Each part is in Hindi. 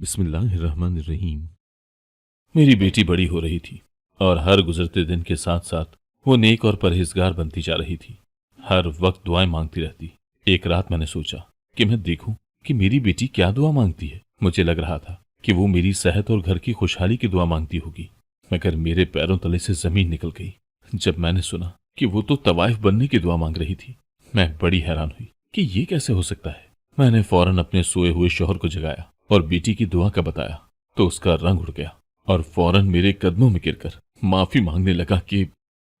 बिस्मिल्लाहिर्रहमानिर्रहीम। मेरी बेटी बड़ी हो रही थी और हर गुजरते दिन के साथ साथ वो नेक और परहेजगार बनती जा रही थी। हर वक्त दुआएं मांगती रहती। एक रात मैंने सोचा कि मैं देखूं कि मेरी बेटी क्या दुआ मांगती है। मुझे लग रहा था कि वो मेरी सेहत और घर की खुशहाली की दुआ मांगती होगी, मगर मेरे पैरों तले से जमीन निकल गई जब मैंने सुना कि वो तो तवाइफ बनने की दुआ मांग रही थी। मैं बड़ी हैरान हुई कि ये कैसे हो सकता है। मैंने फौरन अपने सोए हुए शौहर को जगाया और बेटी की दुआ का बताया तो उसका रंग उड़ गया और फौरन मेरे कदमों में गिरकर माफी मांगने लगा कि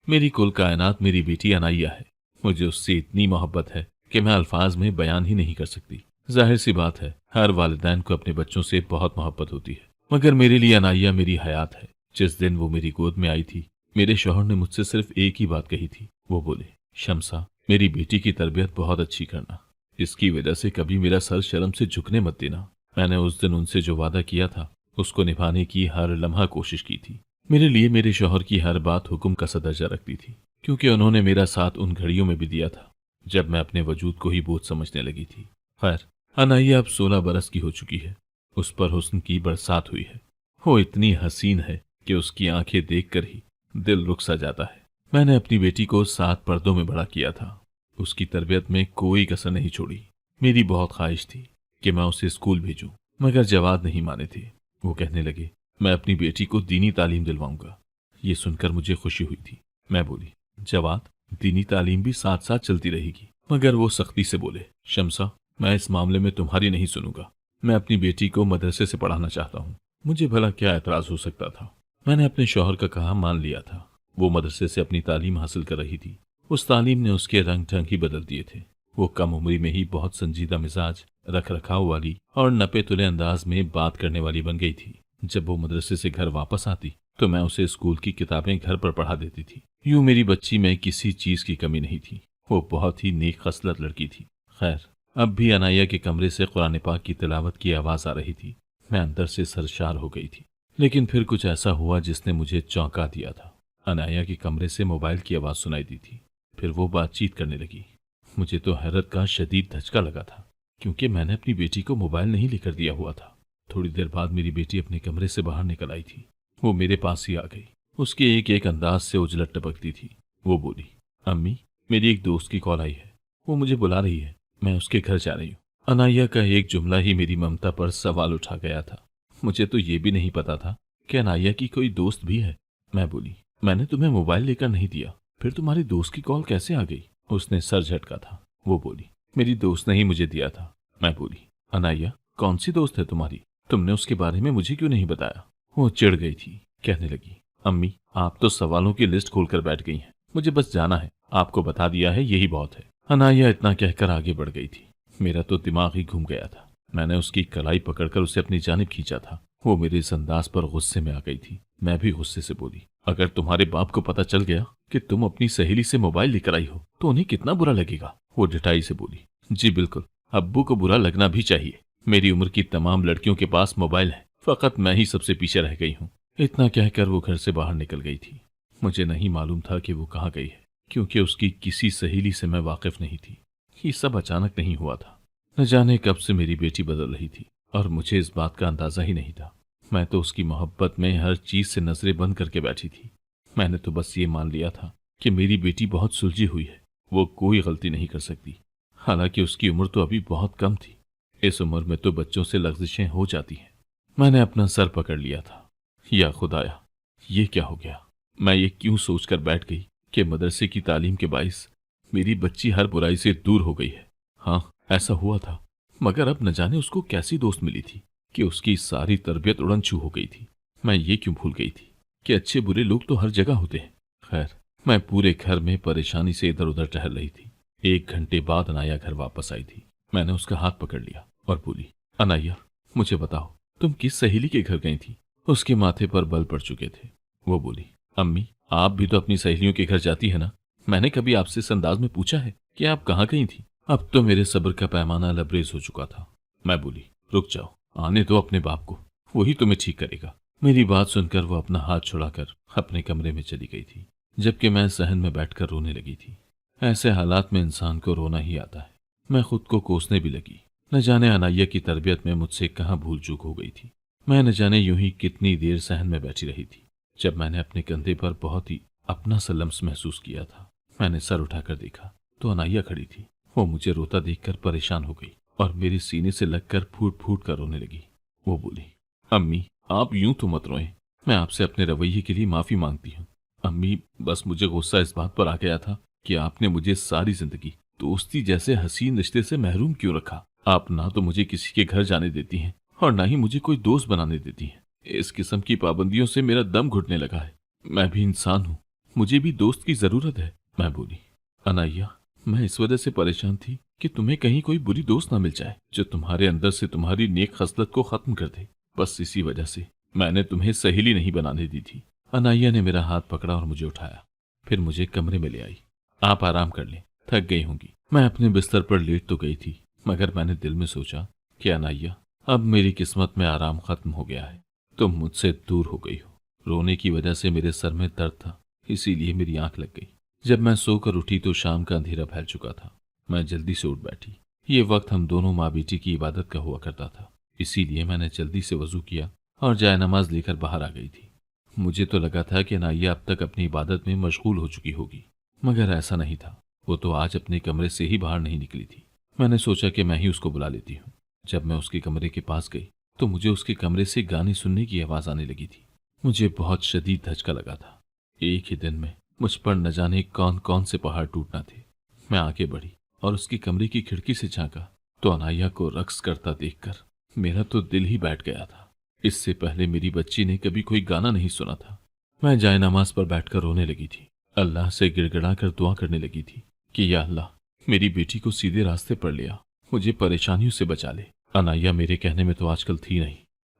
मेरी कुल कायनात मेरी बेटी अनाइया है। मुझे उससे इतनी मोहब्बत है कि मैं अल्फाज में बयान ही नहीं कर सकती। जाहिर सी बात है, हर वालिदैन को अपने बच्चों से बहुत मोहब्बत होती है, मगर मेरे लिए अनाइया मेरी हयात है। जिस दिन वो मेरी गोद में आई थी, मेरे शौहर ने मुझसे सिर्फ एक ही बात कही थी। वो बोले, शम्सा, मेरी बेटी की तरबियत बहुत अच्छी करना, इसकी वजह से कभी मेरा सर शर्म से झुकने मत देना। मैंने उस दिन उनसे जो वादा किया था उसको निभाने की हर लम्हा कोशिश की थी। मेरे लिए मेरे शौहर की हर बात हुक्म का सा दर्जा रखती थी, क्योंकि उन्होंने मेरा साथ उन घड़ियों में भी दिया था जब मैं अपने वजूद को ही बोझ समझने लगी थी। खैर, अनाइया अब 16 बरस की हो चुकी है। उस पर हुस्न की बरसात हुई है। वो इतनी हसीन है कि उसकी आंखें देखकर ही दिल रुक सा जाता है। मैंने अपनी बेटी को 7 पर्दों में बड़ा किया था। उसकी तरबियत में कोई कसर नहीं छोड़ी। मेरी बहुत ख्वाहिश थी कि मैं उसे स्कूल भेजूं, मगर जवाब नहीं माने थे। वो कहने लगे, मैं अपनी बेटी को दीनी तालीम दिलवाऊंगा। ये सुनकर मुझे खुशी हुई थी। मैं बोली, जवाब, दीनी तालीम भी साथ साथ चलती रहेगी। मगर वो सख्ती से बोले, शम्सा, मैं इस मामले में तुम्हारी नहीं सुनूंगा। मैं अपनी बेटी को मदरसे से पढ़ाना चाहता हूँ। मुझे भला क्या एतराज हो सकता था। मैंने अपने शौहर का कहा मान लिया था। वो मदरसे से अपनी तालीम हासिल कर रही थी। उस तालीम ने उसके रंग ढंग ही बदल दिए थे। वो कम उम्री में ही बहुत संजीदा मिजाज, रख रखाव वाली और नपे तुले अंदाज में बात करने वाली बन गई थी। जब वो मदरसे से घर वापस आती तो मैं उसे स्कूल की किताबें घर पर पढ़ा देती थी। यूं मेरी बच्ची में किसी चीज की कमी नहीं थी। वो बहुत ही नेक खसलत लड़की थी। खैर, अब भी अनाया के कमरे से कुरान पाक की तिलावत की आवाज आ रही थी। मैं अंदर से सरशार हो गई थी। लेकिन फिर कुछ ऐसा हुआ जिसने मुझे चौंका दिया था। अनाया के कमरे से मोबाइल की आवाज सुनाई दी थी। फिर वो बातचीत करने लगी। मुझे तो हैरत का शदीद धचका लगा था, क्योंकि मैंने अपनी बेटी को मोबाइल नहीं लेकर दिया हुआ था। थोड़ी देर बाद मेरी बेटी अपने कमरे से बाहर निकल आई थी। वो मेरे पास ही आ गई। उसके एक एक अंदाज से उजलत टपकती थी। वो बोली, अम्मी, मेरी एक दोस्त की कॉल आई है। वो मुझे बुला रही है। मैं उसके घर जा रही हूँ। अनाया का एक जुमला ही मेरी ममता पर सवाल उठा गया था। मुझे तो ये भी नहीं पता था कि अनाया की कोई दोस्त भी है। मैं बोली, मैंने तुम्हें मोबाइल लेकर नहीं दिया, फिर तुम्हारी दोस्त की कॉल कैसे आ गई? उसने सर झटका था। वो बोली, मेरी दोस्त ने ही मुझे दिया था। मैं बोली, अनाया, कौन सी दोस्त है तुम्हारी? तुमने उसके बारे में मुझे क्यों नहीं बताया? वो चिढ़ गई थी। कहने लगी, अम्मी, आप तो सवालों की लिस्ट खोलकर बैठ गई हैं। मुझे बस जाना है। आपको बता दिया है, यही बहुत है। अनाया इतना कहकर आगे बढ़ गई थी। मेरा तो दिमाग ही घूम गया था। मैंने उसकी कलाई पकड़कर उसे अपनी जानिब खींचा था। वो मेरे इस अंदाज पर गुस्से में आ गई थी। मैं भी गुस्से से बोली, अगर तुम्हारे बाप को पता चल गया कि तुम अपनी सहेली से मोबाइल लेकर आई हो तो उन्हें कितना बुरा लगेगा। वो डिठाई से बोली, जी बिल्कुल, अब्बू को बुरा लगना भी चाहिए। मेरी उम्र की तमाम लड़कियों के पास मोबाइल है, फकत मैं ही सबसे पीछे रह गई हूँ। इतना कहकर वो घर से बाहर निकल गई थी। मुझे नहीं मालूम था कि वो कहाँ गई है, क्योंकि उसकी किसी सहेली से मैं वाकिफ नहीं थी। ये सब अचानक नहीं हुआ था। न जाने कब से मेरी बेटी बदल रही थी और मुझे इस बात का अंदाजा ही नहीं था। मैं तो उसकी मोहब्बत में हर चीज से नजरें बंद करके बैठी थी। मैंने तो बस ये मान लिया था कि मेरी बेटी बहुत सुलझी हुई है, वो कोई गलती नहीं कर सकती। हालांकि उसकी उम्र तो अभी बहुत कम थी। इस उम्र में तो बच्चों से लग़ज़िशें हो जाती हैं। मैंने अपना सर पकड़ लिया था। या खुदाया, ये क्या हो गया? मैं ये क्यों सोचकर बैठ गई कि मदरसे की तालीम के बाइस मेरी बच्ची हर बुराई से दूर हो गई है। हाँ, ऐसा हुआ था, मगर अब न जाने उसको कैसी दोस्त मिली थी कि उसकी सारी तरबियत उड़न छू हो गई थी। मैं ये क्यों भूल गई थी कि अच्छे बुरे लोग तो हर जगह होते हैं। खैर, मैं पूरे घर में परेशानी से इधर उधर टहल रही थी। 1 घंटे बाद अनाया घर वापस आई थी। मैंने उसका हाथ पकड़ लिया और बोली, अनाया, मुझे बताओ, तुम किस सहेली के घर गई थी? उसके माथे पर बल पड़ चुके थे। वो बोली, अम्मी, आप भी तो अपनी सहेलियों के घर जाती है ना? मैंने कभी आपसे इस अंदाज में पूछा है कि आप कहाँ गई थी? अब तो मेरे सब्र का पैमाना लबरेज हो चुका था। मैं बोली, रुक जाओ, आने दो अपने बाप को, वही तुम्हें ठीक करेगा। मेरी बात सुनकर वो अपना हाथ छुड़ाकर अपने कमरे में चली गई थी, जबकि मैं सहन में बैठकर रोने लगी थी। ऐसे हालात में इंसान को रोना ही आता है। मैं खुद को कोसने भी लगी। न जाने अनाया की तरबियत में मुझसे कहाँ भूल चूक हो गई थी। मैं न जाने यूं ही कितनी देर सहन में बैठी रही थी। जब मैंने अपने कंधे पर बहुत ही अपना सा लम्स महसूस किया था, मैंने सर उठाकर देखा तो अनाया खड़ी थी। वो मुझे रोता देखकर परेशान हो गई और मेरे सीने से लगकर फूट फूट कर रोने लगी। वो बोली, अम्मी आप यूं तो मत रोएं, मैं आपसे अपने रवैये के लिए माफी मांगती हूँ। अम्मी बस मुझे गुस्सा इस बात पर आ गया था कि आपने मुझे सारी जिंदगी दोस्ती जैसे हसीन रिश्ते से महरूम क्यों रखा। आप ना तो मुझे किसी के घर जाने देती हैं और ना ही मुझे कोई दोस्त बनाने देती हैं। इस किस्म की पाबंदियों से मेरा दम घुटने लगा है। मैं भी इंसान हूँ, मुझे भी दोस्त की जरूरत है। मैं बोली, अनाया मैं इस वजह से परेशान थी कि तुम्हें कहीं कोई बुरी दोस्त ना मिल जाए जो तुम्हारे अंदर से तुम्हारी नेक खसलत को खत्म कर दे। बस इसी वजह से मैंने तुम्हें सहेली नहीं बनाने दी थी। अनाया ने मेरा हाथ पकड़ा और मुझे उठाया, फिर मुझे कमरे में ले आई। आप आराम कर लें, थक गई होंगी। मैं अपने बिस्तर पर लेट तो गई थी, मगर मैंने दिल में सोचा कि अनाया अब मेरी किस्मत में आराम खत्म हो गया है, तुम मुझसे दूर हो गई हो। रोने की वजह से मेरे सर में दर्द था, इसीलिए मेरी आंख लग गई। जब मैं सोकर उठी तो शाम का अंधेरा फैल चुका था। मैं जल्दी से उठ बैठी। ये वक्त हम दोनों माँ बेटी की इबादत का हुआ करता था, इसीलिए मैंने जल्दी से वजू किया और जायनमाज लेकर बाहर आ गई थी। मुझे तो लगा था कि अनाया अब तक अपनी इबादत में मशगूल हो चुकी होगी, मगर ऐसा नहीं था। वो तो आज अपने कमरे से ही बाहर नहीं निकली थी। मैंने सोचा कि मैं ही उसको बुला लेती हूँ। जब मैं उसके कमरे के पास गई तो मुझे उसके कमरे से गाने सुनने की आवाज आने लगी थी। मुझे बहुत शदीद धचका लगा था। एक ही दिन में मुझ पर न जाने कौन कौन से पहाड़ टूटना थे। मैं आगे बढ़ी और उसके कमरे की खिड़की से झांका तो अनाया को रक्स करता देखकर मेरा तो दिल ही बैठ गया था। इससे पहले मेरी बच्ची ने कभी कोई गाना नहीं सुना था। मैं जायनमाज पर बैठकर रोने लगी थी, अल्लाह से गिड़गिड़ा कर दुआ करने लगी थी कि या अल्लाह मेरी बेटी को सीधे रास्ते पर ले आ, मुझे परेशानियों से बचा ले। अनाया मेरे कहने में तो आजकल थी नहीं।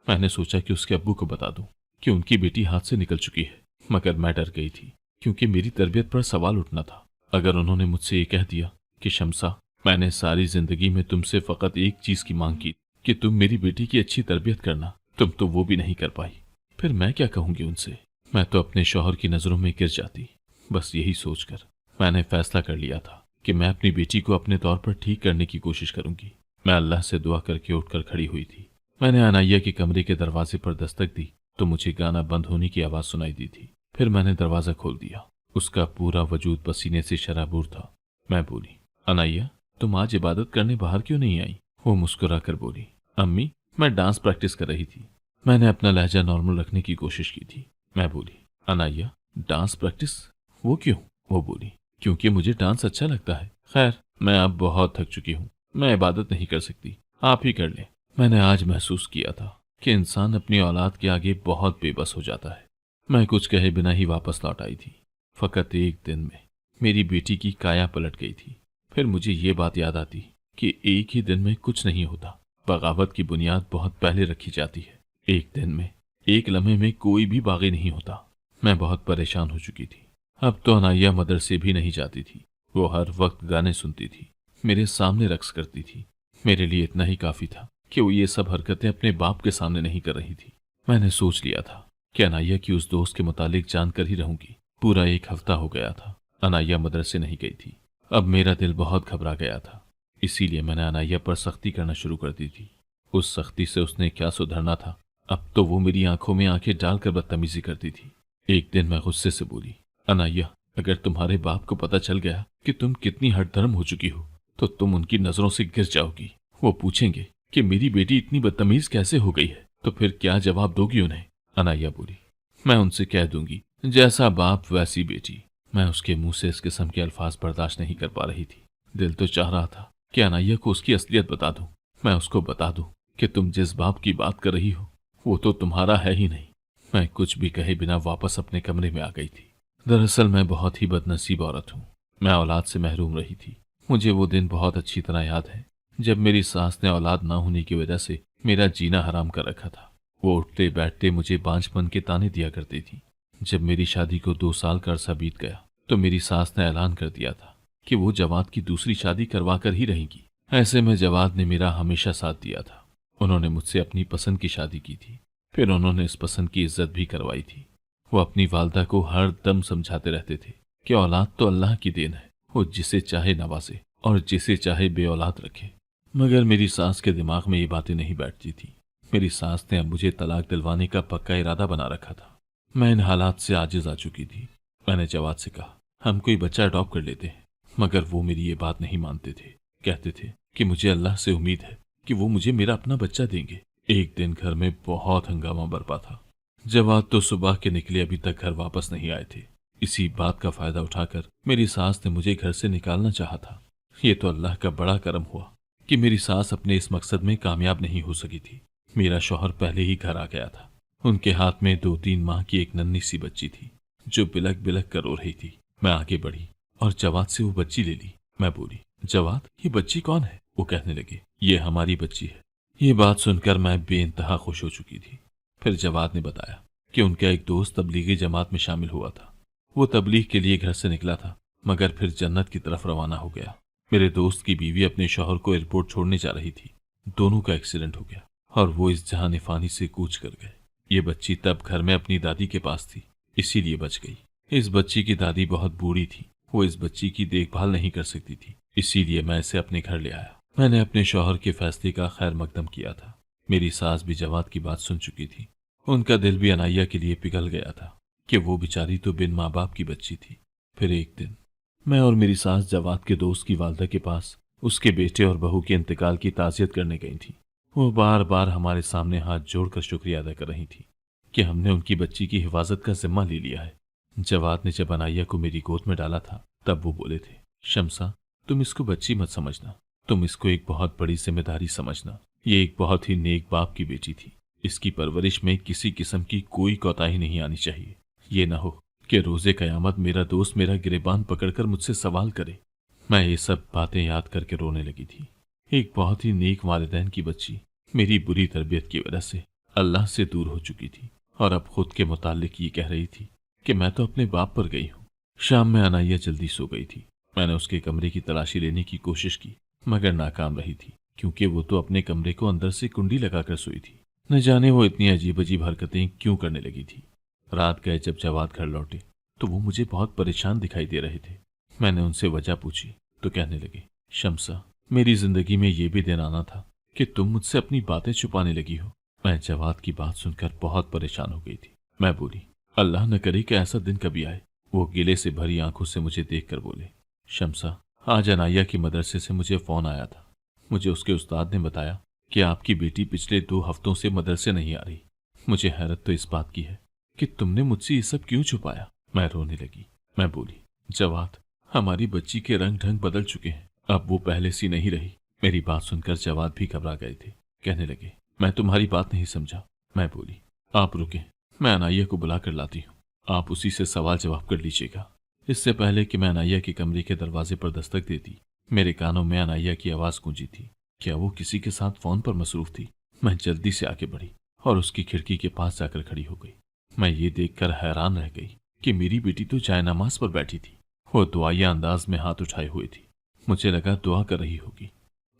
मैंने सोचा कि उसके अब्बू को बता दूं कि उनकी बेटी हाथ से निकल चुकी है, मगर मैं डर गई थी क्योंकि मेरी तरबियत पर सवाल उठना था। अगर उन्होंने मुझसे ये कह दिया कि शम्सा मैंने सारी जिंदगी में तुमसे फकत एक चीज की मांग की कि तुम मेरी बेटी की अच्छी तरबियत करना, तुम तो वो भी नहीं कर पाई, फिर मैं क्या कहूंगी उनसे। मैं तो अपने शौहर की नजरों में गिर जाती। बस यही सोचकर मैंने फैसला कर लिया था कि मैं अपनी बेटी को अपने तौर पर ठीक करने की कोशिश करूंगी। मैं अल्लाह से दुआ करके उठकर खड़ी हुई थी। मैंने अनाया के कमरे के दरवाजे पर दस्तक दी तो मुझे गाना बंद होने की आवाज सुनाई दी थी। फिर मैंने दरवाजा खोल दिया। उसका पूरा वजूद पसीने से शराबूर था। मैं बोली, अनाया तुम आज इबादत करने बाहर क्यों नहीं आई? वो मुस्कुरा कर बोली, अम्मी मैं डांस प्रैक्टिस कर रही थी। मैंने अपना लहजा नॉर्मल रखने की कोशिश की थी। मैं बोली, अनाया डांस प्रैक्टिस? वो क्यों? वो बोली, क्योंकि मुझे डांस अच्छा लगता है। खैर मैं अब बहुत थक चुकी हूँ, मैं इबादत नहीं कर सकती, आप ही कर लें। मैंने आज महसूस किया था कि इंसान अपनी औलाद के आगे बहुत बेबस हो जाता है। मैं कुछ कहे बिना ही वापस लौट आई थी। फकत एक दिन में मेरी बेटी की काया पलट गई थी। फिर मुझे ये बात याद आती कि एक ही दिन में कुछ नहीं होता, बगावत की बुनियाद बहुत पहले रखी जाती है। एक दिन में, एक लम्हे में कोई भी बागी नहीं होता। मैं बहुत परेशान हो चुकी थी। अब तो अनाया मदरसे भी नहीं जाती थी। वो हर वक्त गाने सुनती थी, मेरे सामने रक्स करती थी। मेरे लिए इतना ही काफी था कि वो ये सब हरकतें अपने बाप के सामने नहीं कर रही थी। मैंने सोच लिया था कि अनाया की उस दोस्त के मुतालिक जानकर ही रहूंगी। पूरा एक हफ्ता हो गया था अनाया मदरसे नहीं गई थी। अब मेरा दिल बहुत घबरा गया था, इसीलिए मैंने अनाया पर सख्ती करना शुरू कर दी थी। उस सख्ती से उसने क्या सुधरना था। अब तो वो मेरी आंखों में आंखें डालकर बदतमीजी करती थी। एक दिन मैं गुस्से से बोली, अनाया अगर तुम्हारे बाप को पता चल गया कि तुम कितनी हठधर्म हो चुकी हो तो तुम उनकी नजरों से गिर जाओगी। वो पूछेंगे कि मेरी बेटी इतनी बदतमीज कैसे हो गई है, तो फिर क्या जवाब दोगी उन्हें? अनाया बोली, मैं उनसे कह दूंगी जैसा बाप वैसी बेटी। मैं उसके मुंह से इस किस्म के अल्फाज बर्दाश्त नहीं कर पा रही थी। दिल तो चाह रहा था कि अनाया को उसकी असलियत बता दूं। मैं उसको बता दूं कि तुम जिस बाप की बात कर रही हो वो तो तुम्हारा है ही नहीं। मैं कुछ भी कहे बिना वापस अपने कमरे में आ गई थी। दरअसल मैं बहुत ही बदनसीब औरत हूँ। मैं औलाद से महरूम रही थी। मुझे वो दिन बहुत अच्छी तरह याद है जब मेरी सास ने औलाद ना होने की वजह से मेरा जीना हराम कर रखा था। वो उठते बैठते मुझे बांझपन के ताने दिया करती थी। जब मेरी शादी को 2 साल का अरसा बीत गया तो मेरी सास ने ऐलान कर दिया था कि वो जवाद की दूसरी शादी करवा कर ही रहेंगी। ऐसे में जवाद ने मेरा हमेशा साथ दिया था। उन्होंने मुझसे अपनी पसंद की शादी की थी, फिर उन्होंने इस पसंद की इज्जत भी करवाई थी। वो अपनी वालदा को हर दम समझाते रहते थे कि औलाद तो अल्लाह की देन है, वो जिसे चाहे नवाजे और जिसे चाहे बे औलाद रखे। मगर मेरी सास के दिमाग में ये बातें नहीं बैठती थी। मेरी सास ने अब मुझे तलाक दिलवाने का पक्का इरादा बना रखा था। मैं इन हालात से आजिज आ चुकी थी। मैंने जवाद से कहा, हम कोई बच्चा अडॉप्ट कर लेते हैं। मगर वो मेरी ये बात नहीं मानते थे। कहते थे कि मुझे अल्लाह से उम्मीद है कि वो मुझे मेरा अपना बच्चा देंगे। एक दिन घर में बहुत हंगामा बरपा था। जवाद तो सुबह के निकले अभी तक घर वापस नहीं आए थे। इसी बात का फायदा उठाकर मेरी सास ने मुझे घर से निकालना चाहा था। ये तो अल्लाह का बड़ा करम हुआ कि मेरी सास अपने इस मकसद में कामयाब नहीं हो सकी थी। मेरा शौहर पहले ही घर आ गया था। उनके हाथ में 2-3 माह की एक नन्ही सी बच्ची थी जो बिलक बिलक कर रो रही थी। मैं आगे बढ़ी और जवाद से वो बच्ची ले ली। मैं बोली, जवाद, ये बच्ची कौन है? वो कहने लगे, ये हमारी बच्ची है। ये बात सुनकर मैं बेइंतहा खुश हो चुकी थी। फिर जवाद ने बताया कि उनका एक दोस्त तबलीगी जमात में शामिल हुआ था। वो तबलीग के लिए घर से निकला था, मगर फिर जन्नत की तरफ रवाना हो गया। मेरे दोस्त की बीवी अपने शौहर को एयरपोर्ट छोड़ने जा रही थी। दोनों का एक्सीडेंट हो गया और वो इस जहां फानी से कूच कर गए। ये बच्ची तब घर में अपनी दादी के पास थी, इसीलिए बच गई। इस बच्ची की दादी बहुत बूढ़ी थी। वो इस बच्ची की देखभाल नहीं कर सकती थी, इसीलिए मैं इसे अपने घर ले आया। मैंने अपने शौहर के फैसले का खैर मकदम किया था। मेरी सास भी जवाद की बात सुन चुकी थी। उनका दिल भी अनाया के लिए पिघल गया था कि वो बेचारी तो बिन माँ बाप की बच्ची थी। फिर एक दिन मैं और मेरी सास जवाद के दोस्त की वालदा के पास उसके बेटे और बहू के इंतकाल की ताज़ियत करने गई थी। वो बार बार हमारे सामने हाथ जोड़कर शुक्रिया अदा कर रही थी कि हमने उनकी बच्ची की हिफाजत का जिम्मा ले लिया है। जवाद ने जब अनाया को मेरी गोद में डाला था तब वो बोले थे, शम्सा, तुम इसको बच्ची मत समझना, तुम इसको एक बहुत बड़ी जिम्मेदारी समझना। ये एक बहुत ही नेक बाप की बेटी थी। इसकी परवरिश में किसी किस्म की कोई कोताही नहीं आनी चाहिए। ये ना हो कि रोजे कयामत मेरा दोस्त मेरा गिरेबान पकड़कर मुझसे सवाल करे। मैं ये सब बातें याद करके रोने लगी थी। एक बहुत ही नेक वालिदैन की बच्ची मेरी बुरी तरबियत की वजह से अल्लाह से दूर हो चुकी थी और अब खुद के मुतालिक ये कह रही थी कि मैं तो अपने बाप पर गई हूँ। शाम में अनाया जल्दी सो गई थी। मैंने उसके कमरे की तलाशी लेने की कोशिश की, मगर नाकाम रही थी, क्योंकि वो तो अपने कमरे को अंदर से कुंडी लगाकर सोई थी। न जाने वो इतनी अजीब अजीब हरकतें क्यों करने लगी थी। रात गए जब जवाद घर लौटे तो वो मुझे बहुत परेशान दिखाई दे रहे थे। मैंने उनसे वजह पूछी तो कहने लगे, शम्सा, मेरी जिंदगी में ये भी दिन आना था कि तुम मुझसे अपनी बातें छुपाने लगी हो। मैं जवाद की बात सुनकर बहुत परेशान हो गई थी। मैं बोली, अल्लाह न करे कि ऐसा दिन कभी आए। वो गिले से भरी आंखों से मुझे देखकर बोले, शम्सा, आज अनाया की मदरसे से मुझे फोन आया था। मुझे उसके उस्ताद ने बताया कि आपकी बेटी पिछले 2 हफ्तों से मदरसे नहीं आ रही। मुझे हैरत तो इस बात की है कि तुमने मुझसे ये सब क्यों छुपाया। मैं रोने लगी। मैं बोली, जवाद, हमारी बच्ची के रंग ढंग बदल चुके हैं, अब वो पहले सी नहीं रही। मेरी बात सुनकर जवाद भी घबरा गए थे। कहने लगे, मैं तुम्हारी बात नहीं समझा। मैं बोली, आप रुके, मैं अनाया को बुला कर लाती हूँ, आप उसी से सवाल जवाब कर लीजिएगा। इससे पहले कि मैं अनाया के कमरे के दरवाजे पर दस्तक देती, मेरे कानों में अनाया की आवाज गूंजी थी। क्या वो किसी के साथ फोन पर मसरूफ थी? मैं जल्दी से आगे बढ़ी और उसकी खिड़की के पास जाकर खड़ी हो गई। मैं ये देखकर हैरान रह गई कि मेरी बेटी तो जायनमाज पर बैठी थी। वो दुआया अंदाज में हाथ उठाए हुए थी। मुझे लगा दुआ कर रही होगी,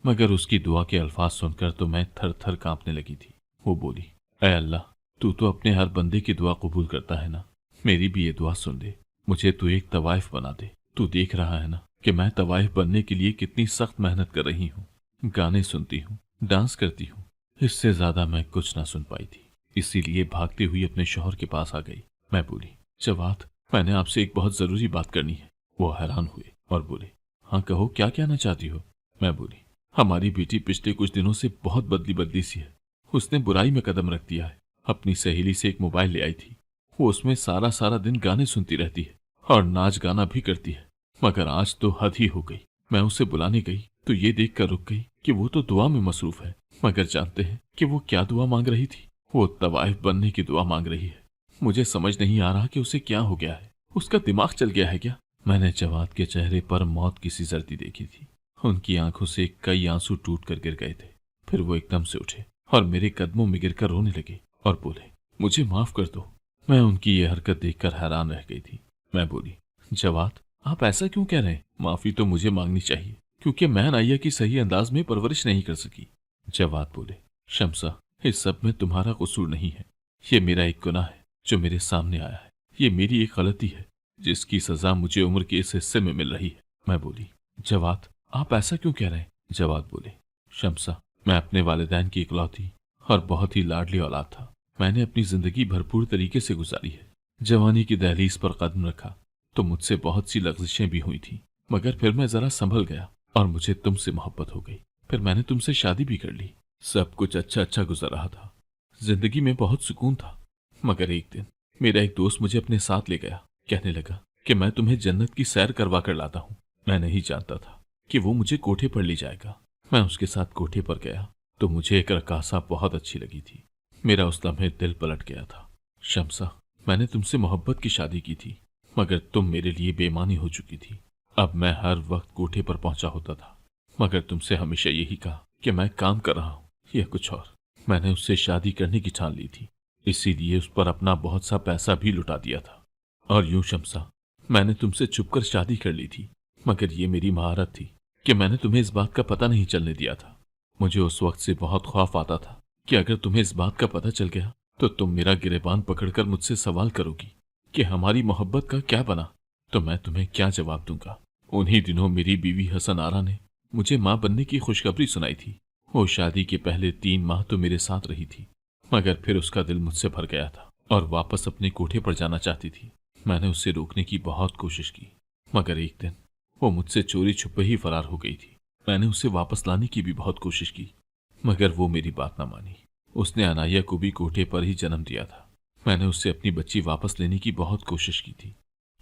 मगर उसकी दुआ के अल्फाज सुनकर तो मैं थर थर कांपने लगी थी। वो बोली, ऐ अल्लाह, तू तो अपने हर बंदे की दुआ कबूल करता है ना, मेरी भी ये दुआ सुन दे। मुझे तू एक तवाइफ बना दे। तू देख रहा है ना कि मैं तवाइफ बनने के लिए कितनी सख्त मेहनत कर रही हूँ। गाने सुनती हूँ, डांस करती हूँ। इससे ज्यादा मैं कुछ ना सुन पाई थी, इसीलिए भागते हुए अपने शौहर के पास आ गई। मैं बोली, जवाद, मैंने आपसे एक बहुत जरूरी बात करनी है। वो हैरान हुए और बोले, हाँ कहो, क्या कहना चाहती हो? मैं बोली, हमारी बेटी पिछले कुछ दिनों से बहुत बदली बदली सी है। उसने बुराई में कदम रख दिया है। अपनी सहेली से एक मोबाइल ले आई थी। वो उसमें सारा सारा दिन गाने सुनती रहती है और नाच गाना भी करती है, मगर आज तो हद ही हो गई। मैं उसे बुलाने गई तो ये देखकर रुक गई कि वो तो दुआ में मसरूफ है। मगर जानते हैं कि वो क्या दुआ मांग रही थी? वो तवाइफ बनने की दुआ मांग रही है। मुझे समझ नहीं आ रहा कि उसे क्या हो गया है। उसका दिमाग चल गया है क्या? मैंने जवाद के चेहरे पर मौत की सी सर्दी देखी थी। उनकी आंखों से कई आंसू टूट कर गिर गए थे। फिर वो एकदम से उठे और मेरे कदमों में गिरकर रोने लगे और बोले, मुझे माफ कर दो। मैं उनकी ये हरकत देखकर हैरान रह गई थी। मैं बोली, जवाद, आप ऐसा क्यों कह रहे हैं? माफी तो मुझे मांगनी चाहिए, क्योंकि मैं अनाया की सही अंदाज में परवरिश नहीं कर सकी। जवाद बोले, शम्सा, इस सब में तुम्हारा कसूर नहीं है। ये मेरा एक गुनाह है जो मेरे सामने आया है। ये मेरी एक गलती है जिसकी सजा मुझे उम्र के इस हिस्से में मिल रही है। मैं बोली, जवाद, आप ऐसा क्यों कह रहे हैं? जवाद बोले, शम्सा, मैं अपने वालिदैन की इकलौती और बहुत ही लाडली औलाद था। मैंने अपनी जिंदगी भरपूर तरीके से गुजारी है। जवानी की दहलीज पर कदम रखा तो मुझसे बहुत सी लग़ज़िशें भी हुई थी, मगर फिर मैं जरा संभल गया और मुझे तुमसे मोहब्बत हो गई। फिर मैंने तुमसे शादी भी कर ली। सब कुछ अच्छा अच्छा गुजर रहा था। जिंदगी में बहुत सुकून था। मगर एक दिन मेरा एक दोस्त मुझे अपने साथ ले गया। कहने लगा कि मैं तुम्हें जन्नत की सैर करवा कर लाता हूँ। मैं नहीं जानता था कि वो मुझे कोठे पर ले जाएगा। मैं उसके साथ कोठे पर गया तो मुझे एक रकासा बहुत अच्छी लगी थी। मेरा उस लम्हे दिल पलट गया था। शम्सा, मैंने तुमसे मोहब्बत की शादी की थी, मगर तुम मेरे लिए बेईमानी हो चुकी थी। अब मैं हर वक्त कोठे पर पहुंचा होता था, मगर तुमसे हमेशा यही कहा कि मैं काम कर रहा हूँ या कुछ और। मैंने उससे शादी करने की ठान ली थी, इसीलिए उस पर अपना बहुत सा पैसा भी लुटा दिया था। और यूं शम्सा, मैंने तुमसे छुपकर शादी कर ली थी, मगर ये मेरी महारत थी कि मैंने तुम्हें इस बात का पता नहीं चलने दिया था। मुझे उस वक्त से बहुत खौफ आता था कि अगर तुम्हें इस बात का पता चल गया तो तुम मेरा गिरेबान पकड़कर मुझसे सवाल करोगी कि हमारी मोहब्बत का क्या बना। तो मैं तुम्हें क्या जवाब दूंगा। उन्हीं दिनों मेरी बीवी हसन आरा ने मुझे मां बनने की खुशखबरी सुनाई थी। वो शादी के पहले 3 माह तो मेरे साथ रही थी, मगर फिर उसका दिल मुझसे भर गया था और वापस अपने कोठे पर जाना चाहती थी। मैंने उसे रोकने की बहुत कोशिश की, मगर एक दिन वो मुझसे चोरी छुपे ही फरार हो गई थी। मैंने उसे वापस लाने की भी बहुत कोशिश की, मगर वो मेरी बात ना मानी। उसने अनाया को भी कोठे पर ही जन्म दिया था। मैंने उससे अपनी बच्ची वापस लेने की बहुत कोशिश की थी,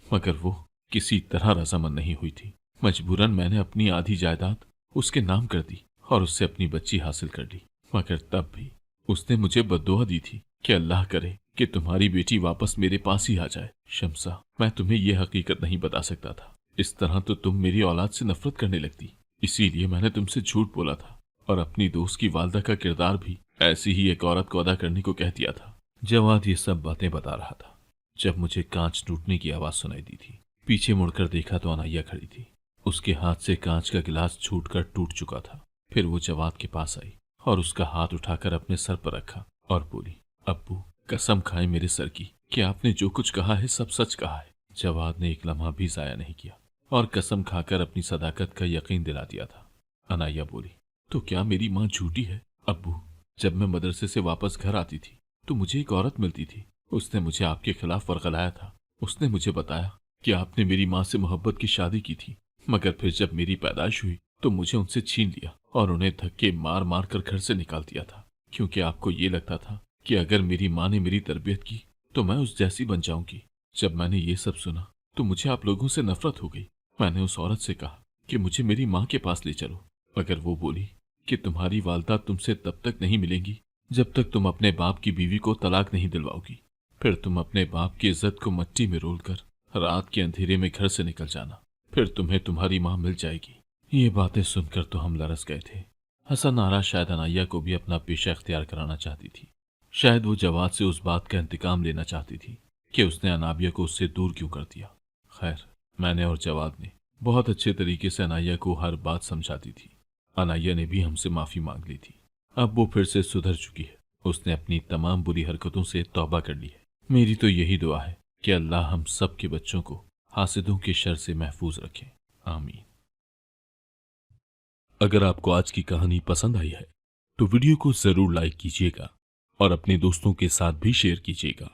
मगर वो किसी तरह रजामंद नहीं हुई थी। मजबूरन मैंने अपनी आधी जायदाद उसके नाम कर दी और उससे अपनी बच्ची हासिल कर ली। मगर तब भी उसने मुझे बद्दुआ दी थी कि अल्लाह करे कि तुम्हारी बेटी वापस मेरे पास ही आ जाए। शम्सा, मैं तुम्हें यह हकीकत नहीं बता सकता था। इस तरह तो तुम मेरी औलाद से नफरत करने लगती। इसीलिए मैंने तुमसे झूठ बोला था और अपनी दोस्त की वालदा का किरदार भी ऐसी ही एक औरत को अदा करने को कह दिया था। जवाद ये सब बातें बता रहा था जब मुझे कांच टूटने की आवाज सुनाई दी थी। पीछे मुड़कर देखा तो अनाया खड़ी थी। उसके हाथ से कांच का गिलास छूटकर टूट चुका था। फिर वो जवाद के पास आई और उसका हाथ उठाकर अपने सर पर रखा और बोली, अब्बू, कसम खाए मेरे सर की कि आपने जो कुछ कहा है सब सच कहा है। जवाद ने एक लम्हा भी जाया नहीं किया और कसम खाकर अपनी सदाकत का यकीन दिला दिया था। अनाया बोली, तो क्या मेरी माँ झूठी है? अब्बू, जब मैं मदरसे से वापस घर आती थी तो मुझे एक औरत मिलती थी। उसने मुझे आपके खिलाफ वरगलाया था। उसने मुझे बताया कि आपने मेरी माँ से मोहब्बत की शादी की थी, मगर फिर जब मेरी पैदाइश हुई तो मुझे उनसे छीन लिया और उन्हें धक्के मार मार कर घर से निकाल दिया था, क्योंकि आपको ये लगता था कि अगर मेरी माँ ने मेरी तरबियत की तो मैं उस जैसी बन जाऊंगी। जब मैंने ये सब सुना तो मुझे आप लोगों से नफरत हो गई। मैंने उस औरत से कहा कि मुझे मेरी माँ के पास ले चलो, मगर वो बोली कि तुम्हारी वालदा तुमसे तब तक नहीं मिलेंगी जब तक तुम अपने बाप की बीवी को तलाक नहीं दिलवाओगी। फिर तुम अपने बाप की इज्जत को मट्टी में रोलकर रात के अंधेरे में घर से निकल जाना। फिर तुम्हें तुम्हारी माँ मिल जाएगी। ये बातें सुनकर तो हम लरस गए थे। हसन आरा शायद अनाया को भी अपना पेशा इख्तियार कराना चाहती थी। शायद वो जवाद से उस बात का इंतकाम लेना चाहती थी कि उसने अनाबिया को उससे दूर क्यों कर दिया। खैर, मैंने और जवाद ने बहुत अच्छे तरीके से अनाया को हर बात समझाती थी। अनाया ने भी हमसे माफी मांग ली थी। अब वो फिर से सुधर चुकी है। उसने अपनी तमाम बुरी हरकतों से तौबा कर ली है। मेरी तो यही दुआ है कि अल्लाह हम सब के बच्चों को हासिदों के शर से महफूज रखे। आमीन। अगर आपको आज की कहानी पसंद आई है तो वीडियो को जरूर लाइक कीजिएगा और अपने दोस्तों के साथ भी शेयर कीजिएगा।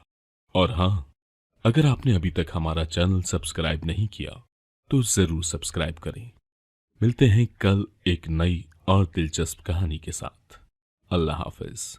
और हाँ, अगर आपने अभी तक हमारा चैनल सब्सक्राइब नहीं किया तो जरूर सब्सक्राइब करें। मिलते हैं कल एक नई और दिलचस्प कहानी के साथ। अल्लाह हाफिज।